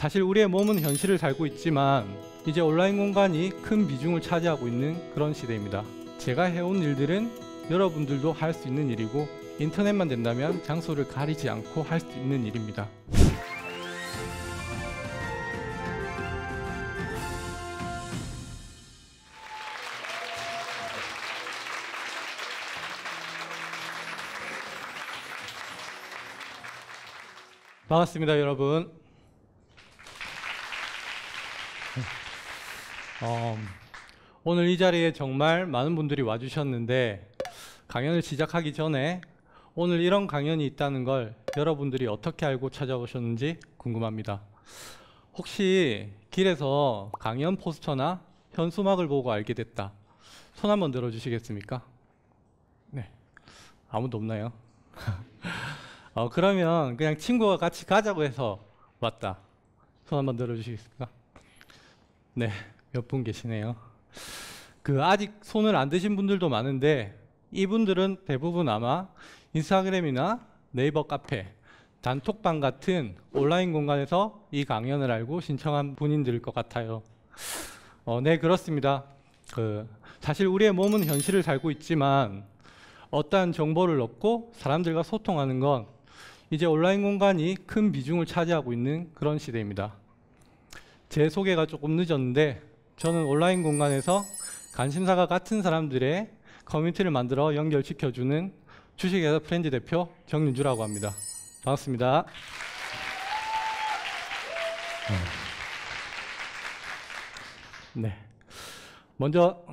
사실 우리의 몸은 현실을 살고 있지만 이제 온라인 공간이 큰 비중을 차지하고 있는 그런 시대입니다. 제가 해온 일들은 여러분들도 할 수 있는 일이고 인터넷만 된다면 장소를 가리지 않고 할 수 있는 일입니다. 반갑습니다, 여러분. 오늘 이 자리에 정말 많은 분들이 와주셨는데 강연을 시작하기 전에 오늘 이런 강연이 있다는 걸 여러분들이 어떻게 알고 찾아오셨는지 궁금합니다. 혹시 길에서 강연 포스터나 현수막을 보고 알게 됐다. 손 한번 들어주시겠습니까? 네, 아무도 없나요? 그러면 그냥 친구가 같이 가자고 해서 왔다. 손 한번 들어주시겠습니까? 네, 몇 분 계시네요. 아직 손을 안 드신 분들도 많은데 이분들은 대부분 아마 인스타그램이나 네이버 카페, 단톡방 같은 온라인 공간에서 이 강연을 알고 신청한 분들일 것 같아요. 네, 그렇습니다. 사실 우리의 몸은 현실을 살고 있지만 어떠한 정보를 얻고 사람들과 소통하는 건 이제 온라인 공간이 큰 비중을 차지하고 있는 그런 시대입니다. 제 소개가 조금 늦었는데 저는 온라인 공간에서 관심사가 같은 사람들의 커뮤니티를 만들어 연결시켜주는 주식회사 프렌즈 대표 정윤주라고 합니다. 반갑습니다. 네. 먼저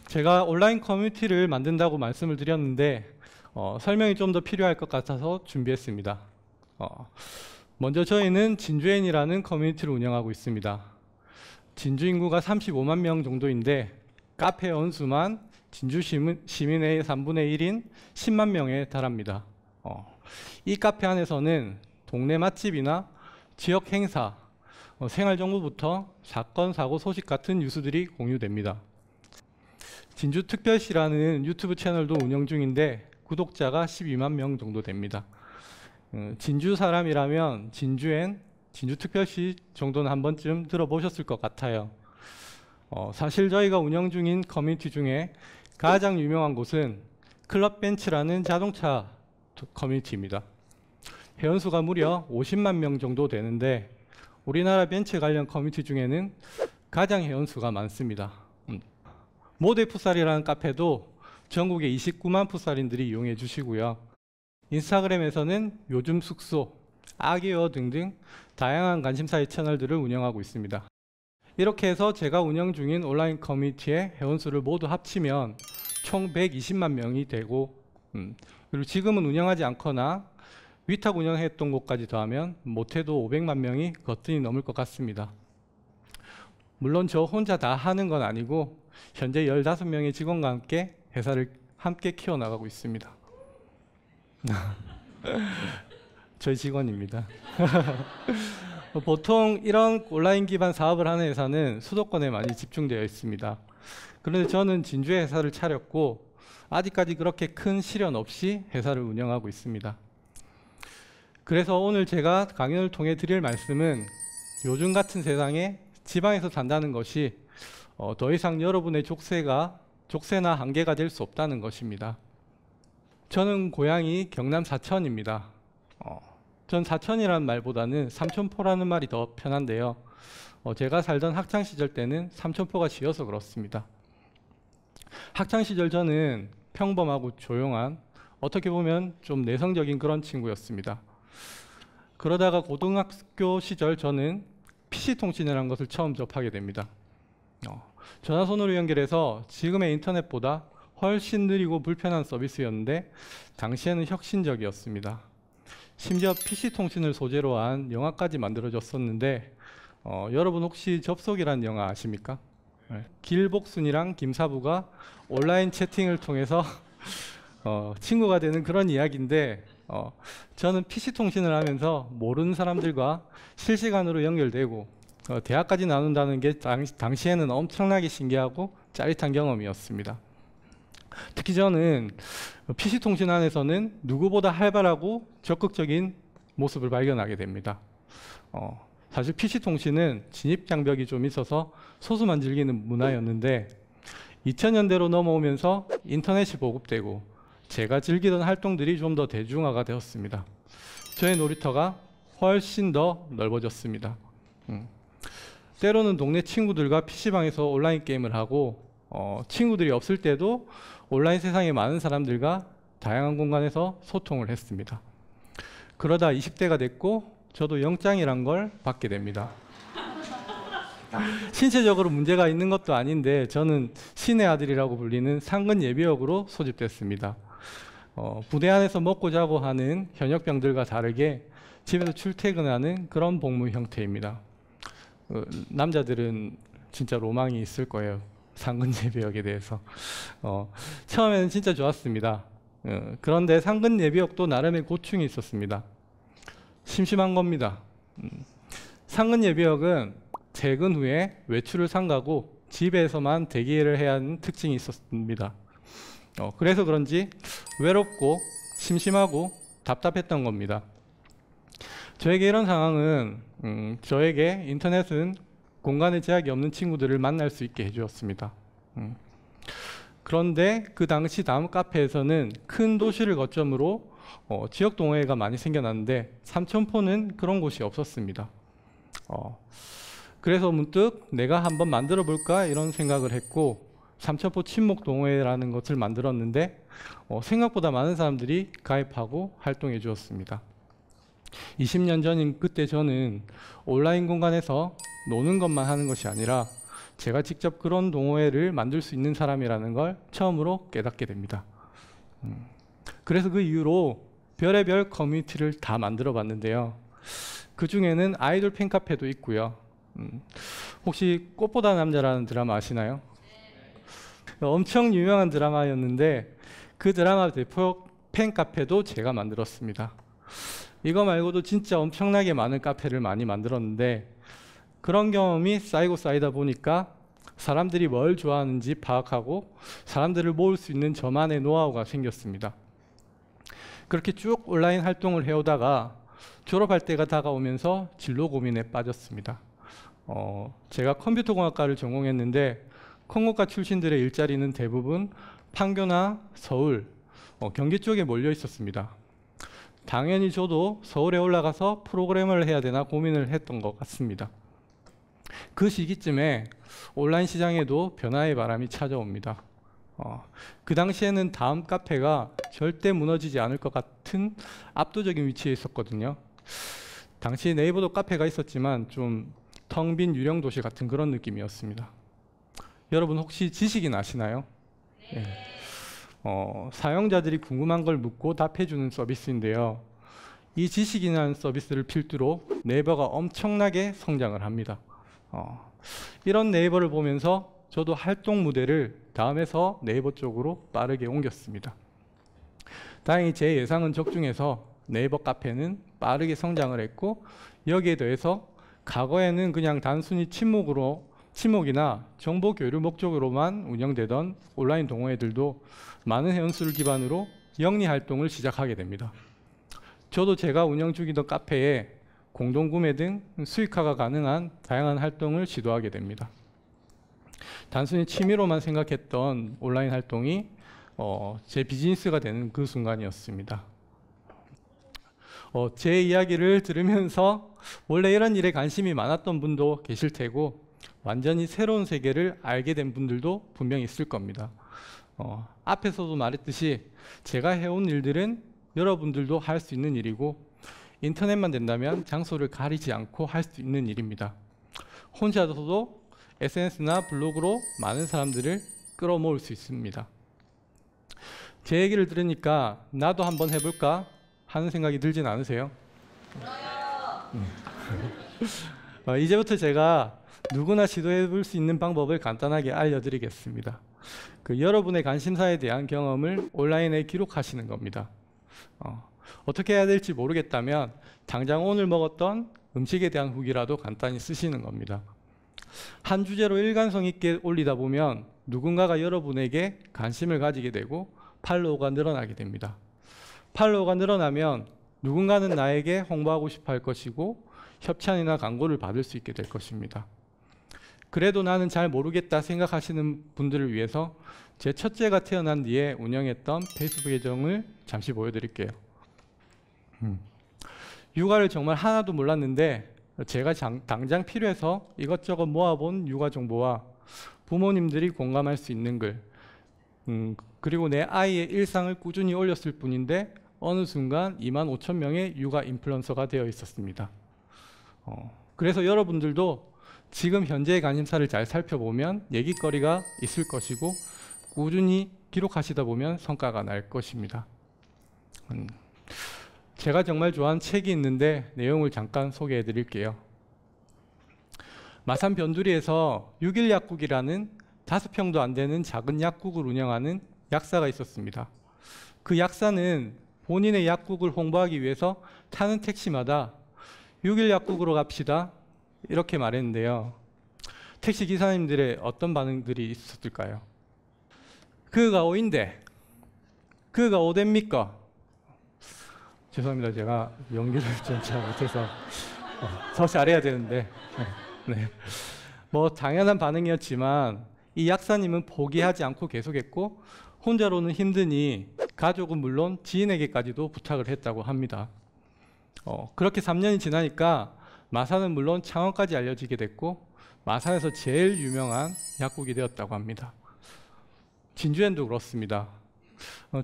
제가 온라인 커뮤니티를 만든다고 말씀을 드렸는데 설명이 좀 더 필요할 것 같아서 준비했습니다. 먼저 저희는 진주엔이라는 커뮤니티를 운영하고 있습니다. 진주 인구가 35만 명 정도인데 카페 연수만 진주 시민의 3분의 1인 10만 명에 달합니다. 이 카페 안에서는 동네 맛집이나 지역 행사, 생활정보부터 사건, 사고, 소식 같은 뉴스들이 공유됩니다. 진주특별시라는 유튜브 채널도 운영 중인데 구독자가 12만 명 정도 됩니다. 진주 사람이라면 진주엔, 진주특별시 정도는 한 번쯤 들어보셨을 것 같아요. 사실 저희가 운영 중인 커뮤니티 중에 가장 유명한 곳은 클럽벤츠라는 자동차 커뮤니티입니다. 회원수가 무려 50만 명 정도 되는데 우리나라 벤츠 관련 커뮤니티 중에는 가장 회원수가 많습니다. 모데풋살이라는 카페도 전국에 29만 풋살인들이 이용해 주시고요. 인스타그램에서는 요즘 숙소, 아기어 등등 다양한 관심사의 채널들을 운영하고 있습니다. 이렇게 해서 제가 운영 중인 온라인 커뮤니티의 회원수를 모두 합치면 총 120만 명이 되고 그리고 지금은 운영하지 않거나 위탁 운영했던 곳까지 더하면 못해도 500만 명이 거뜬히 넘을 것 같습니다. 물론 저 혼자 다 하는 건 아니고 현재 15명의 직원과 함께 회사를 함께 키워나가고 있습니다. 저희 직원입니다. 보통 이런 온라인 기반 사업을 하는 회사는 수도권에 많이 집중되어 있습니다. 그런데 저는 진주에 회사를 차렸고 아직까지 그렇게 큰 시련 없이 회사를 운영하고 있습니다. 그래서 오늘 제가 강연을 통해 드릴 말씀은 요즘 같은 세상에 지방에서 산다는 것이 더 이상 여러분의 족쇄나 한계가 될 수 없다는 것입니다. 저는 고향이 경남 사천입니다. 전 사천이라는 말보다는 삼천포라는 말이 더 편한데요. 제가 살던 학창시절 때는 삼천포가 지어서 그렇습니다. 학창시절 저는 평범하고 조용한 어떻게 보면 좀 내성적인 그런 친구였습니다. 그러다가 고등학교 시절 저는 PC통신이라는 것을 처음 접하게 됩니다. 전화선으로 연결해서 지금의 인터넷보다 훨씬 느리고 불편한 서비스였는데 당시에는 혁신적이었습니다. 심지어 PC통신을 소재로 한 영화까지 만들어졌었는데 여러분 혹시 접속이라는 영화 아십니까? 길복순이랑 김사부가 온라인 채팅을 통해서 친구가 되는 그런 이야기인데 저는 PC통신을 하면서 모르는 사람들과 실시간으로 연결되고 대화까지 나눈다는 게 당시에는 엄청나게 신기하고 짜릿한 경험이었습니다. 특히 저는 PC통신 안에서는 누구보다 활발하고 적극적인 모습을 발견하게 됩니다. 사실 PC통신은 진입 장벽이 좀 있어서 소수만 즐기는 문화였는데 2000년대로 넘어오면서 인터넷이 보급되고 제가 즐기던 활동들이 좀 더 대중화가 되었습니다. 저의 놀이터가 훨씬 더 넓어졌습니다. 때로는 동네 친구들과 PC방에서 온라인 게임을 하고 친구들이 없을 때도 온라인 세상의 많은 사람들과 다양한 공간에서 소통을 했습니다. 그러다 20대가 됐고 저도 영장이란 걸 받게 됩니다. 신체적으로 문제가 있는 것도 아닌데 저는 신의 아들이라고 불리는 상근 예비역으로 소집됐습니다. 부대 안에서 먹고 자고 하는 현역병들과 다르게 집에서 출퇴근하는 그런 복무 형태입니다. 남자들은 진짜 로망이 있을 거예요. 상근 예비역에 대해서. 처음에는 진짜 좋았습니다. 그런데 상근 예비역도 나름의 고충이 있었습니다. 심심한 겁니다. 상근 예비역은 퇴근 후에 외출을 삼가고 집에서만 대기를 해야 하는 특징이 있었습니다. 그래서 그런지 외롭고 심심하고 답답했던 겁니다. 저에게 이런 상황은 저에게 인터넷은 공간의 제약이 없는 친구들을 만날 수 있게 해주었습니다. 그런데 그 당시 다음 카페에서는 큰 도시를 거점으로 지역 동호회가 많이 생겨났는데 삼천포는 그런 곳이 없었습니다. 그래서 문득 내가 한번 만들어 볼까 이런 생각을 했고 삼천포 친목 동호회라는 것을 만들었는데 생각보다 많은 사람들이 가입하고 활동해 주었습니다. 20년 전인 그때 저는 온라인 공간에서 노는 것만 하는 것이 아니라 제가 직접 그런 동호회를 만들 수 있는 사람이라는 걸 처음으로 깨닫게 됩니다. 그래서 그 이후로 별의별 커뮤니티를 다 만들어 봤는데요. 그 중에는 아이돌 팬카페도 있고요. 혹시 꽃보다 남자라는 드라마 아시나요? 엄청 유명한 드라마였는데 그 드라마 대표 팬카페도 제가 만들었습니다. 이거 말고도 진짜 엄청나게 많은 카페를 많이 만들었는데 그런 경험이 쌓이고 쌓이다 보니까 사람들이 뭘 좋아하는지 파악하고 사람들을 모을 수 있는 저만의 노하우가 생겼습니다. 그렇게 쭉 온라인 활동을 해오다가 졸업할 때가 다가오면서 진로 고민에 빠졌습니다. 제가 컴퓨터공학과를 전공했는데 컴공과 출신들의 일자리는 대부분 판교나 서울, 경기 쪽에 몰려 있었습니다. 당연히 저도 서울에 올라가서 프로그래머를 해야 되나 고민을 했던 것 같습니다. 그 시기쯤에 온라인 시장에도 변화의 바람이 찾아옵니다. 그 당시에는 다음 카페가 절대 무너지지 않을 것 같은 압도적인 위치에 있었거든요. 당시 네이버도 카페가 있었지만 좀 텅 빈 유령 도시 같은 그런 느낌이었습니다. 여러분 혹시 지식인 아시나요? 네. 사용자들이 궁금한 걸 묻고 답해주는 서비스인데요. 이 지식인이라는 서비스를 필두로 네이버가 엄청나게 성장을 합니다. 이런 네이버를 보면서 저도 활동 무대를 다음에서 네이버 쪽으로 빠르게 옮겼습니다. 다행히 제 예상은 적중해서 네이버 카페는 빠르게 성장을 했고 여기에 더해서 과거에는 그냥 단순히 친목이나 정보 교류 목적으로만 운영되던 온라인 동호회들도 많은 회원수를 기반으로 영리 활동을 시작하게 됩니다. 저도 제가 운영 중이던 카페에 공동구매 등 수익화가 가능한 다양한 활동을 시도하게 됩니다. 단순히 취미로만 생각했던 온라인 활동이 제 비즈니스가 되는 그 순간이었습니다. 제 이야기를 들으면서 원래 이런 일에 관심이 많았던 분도 계실 테고 완전히 새로운 세계를 알게 된 분들도 분명히 있을 겁니다. 앞에서도 말했듯이 제가 해온 일들은 여러분들도 할 수 있는 일이고 인터넷만 된다면 장소를 가리지 않고 할 수 있는 일입니다. 혼자서도 SNS나 블로그로 많은 사람들을 끌어모을 수 있습니다. 제 얘기를 들으니까 나도 한번 해볼까 하는 생각이 들진 않으세요? 이제부터 제가 누구나 시도해 볼 수 있는 방법을 간단하게 알려드리겠습니다. 여러분의 관심사에 대한 경험을 온라인에 기록하시는 겁니다. 어떻게 해야 될지 모르겠다면 당장 오늘 먹었던 음식에 대한 후기라도 간단히 쓰시는 겁니다. 한 주제로 일관성 있게 올리다 보면 누군가가 여러분에게 관심을 가지게 되고 팔로워가 늘어나게 됩니다. 팔로워가 늘어나면 누군가는 나에게 홍보하고 싶어 할 것이고 협찬이나 광고를 받을 수 있게 될 것입니다. 그래도 나는 잘 모르겠다 생각하시는 분들을 위해서 제 첫째가 태어난 뒤에 운영했던 페이스북 계정을 잠시 보여드릴게요. 육아를 정말 하나도 몰랐는데 제가 당장 필요해서 이것저것 모아본 육아 정보와 부모님들이 공감할 수 있는 글, 그리고 내 아이의 일상을 꾸준히 올렸을 뿐인데 어느 순간 25,000명의 육아 인플루언서가 되어 있었습니다. 그래서 여러분들도 지금 현재의 관심사를 잘 살펴보면 얘기거리가 있을 것이고 꾸준히 기록하시다 보면 성과가 날 것입니다. 제가 정말 좋아하는 책이 있는데 내용을 잠깐 소개해 드릴게요. 마산 변두리에서 6일 약국이라는 5평도 안 되는 작은 약국을 운영하는 약사가 있었습니다. 그 약사는 본인의 약국을 홍보하기 위해서 타는 택시마다 6일 약국으로 갑시다 이렇게 말했는데요. 택시 기사님들의 어떤 반응들이 있었을까요? 그가 오인데 그가 오됩니까? 죄송합니다. 제가 연기를 좀 잘 못해서 더 잘해야 되는데 네. 뭐 당연한 반응이었지만 이 약사님은 포기하지 않고 계속했고 혼자로는 힘드니 가족은 물론 지인에게까지도 부탁을 했다고 합니다. 그렇게 3년이 지나니까 마산은 물론 창원까지 알려지게 됐고 마산에서 제일 유명한 약국이 되었다고 합니다. 진주엔도 그렇습니다.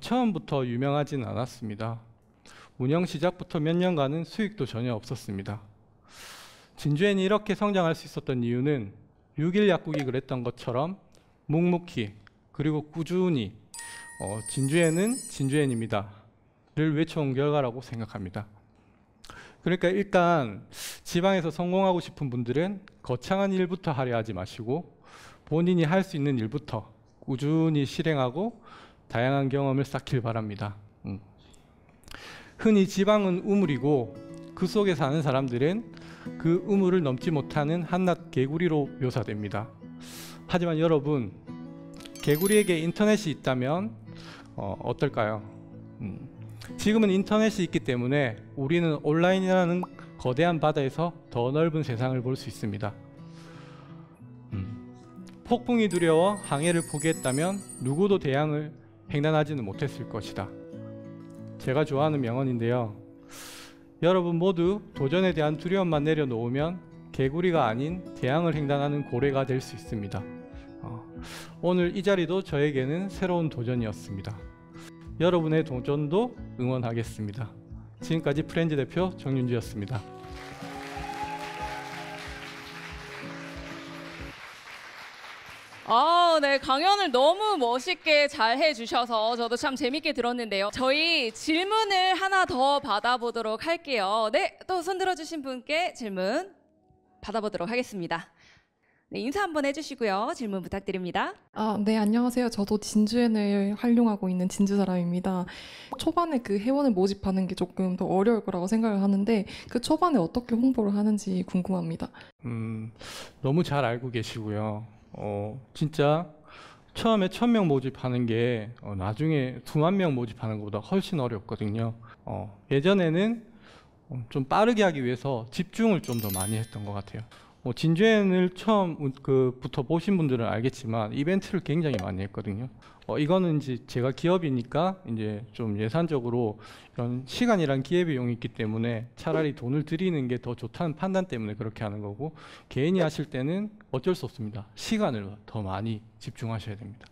처음부터 유명하지는 않았습니다. 운영 시작부터 몇 년간은 수익도 전혀 없었습니다. 진주엔이 이렇게 성장할 수 있었던 이유는 6일 약국이 그랬던 것처럼 묵묵히 그리고 꾸준히 진주엔은 진주엔입니다 를 외쳐온 결과라고 생각합니다. 그러니까 일단 지방에서 성공하고 싶은 분들은 거창한 일부터 하려 하지 마시고 본인이 할 수 있는 일부터 꾸준히 실행하고 다양한 경험을 쌓길 바랍니다. 흔히 지방은 우물이고 그 속에 사는 사람들은 그 우물을 넘지 못하는 한낱 개구리로 묘사됩니다. 하지만 여러분, 개구리에게 인터넷이 있다면 어떨까요? 지금은 인터넷이 있기 때문에 우리는 온라인이라는 거대한 바다에서 더 넓은 세상을 볼 수 있습니다. 폭풍이 두려워 항해를 포기했다면 누구도 대양을 횡단하지는 못했을 것이다. 제가 좋아하는 명언인데요. 여러분 모두 도전에 대한 두려움만 내려놓으면 개구리가 아닌 대양을 횡단하는 고래가 될 수 있습니다. 오늘 이 자리도 저에게는 새로운 도전이었습니다. 여러분의 도전도 응원하겠습니다. 지금까지 프렌즈 대표 정윤주였습니다. 네, 강연을 너무 멋있게 잘 해주셔서 저도 참 재밌게 들었는데요. 저희 질문을 하나 더 받아보도록 할게요. 네, 또 손 들어주신 분께 질문 받아보도록 하겠습니다. 네, 인사 한번 해주시고요. 질문 부탁드립니다. 네, 안녕하세요. 저도 진주엔을 활용하고 있는 진주 사람입니다. 초반에 그 회원을 모집하는 게 조금 더 어려울 거라고 생각을 하는데 그 초반에 어떻게 홍보를 하는지 궁금합니다. 너무 잘 알고 계시고요. 진짜 처음에 1000명 모집하는 게 나중에 20,000명 모집하는 것보다 훨씬 어렵거든요. 예전에는 좀 빠르게 하기 위해서 집중을 좀 더 많이 했던 것 같아요. 진주엔을 처음부터 보신 분들은 알겠지만 이벤트를 굉장히 많이 했거든요. 이거는 이제 제가 기업이니까 이제 좀 예산적으로 이런 시간이란 기회비용이 있기 때문에 차라리 돈을 들이는 게 더 좋다는 판단 때문에 그렇게 하는 거고 개인이 하실 때는 어쩔 수 없습니다. 시간을 더 많이 집중하셔야 됩니다.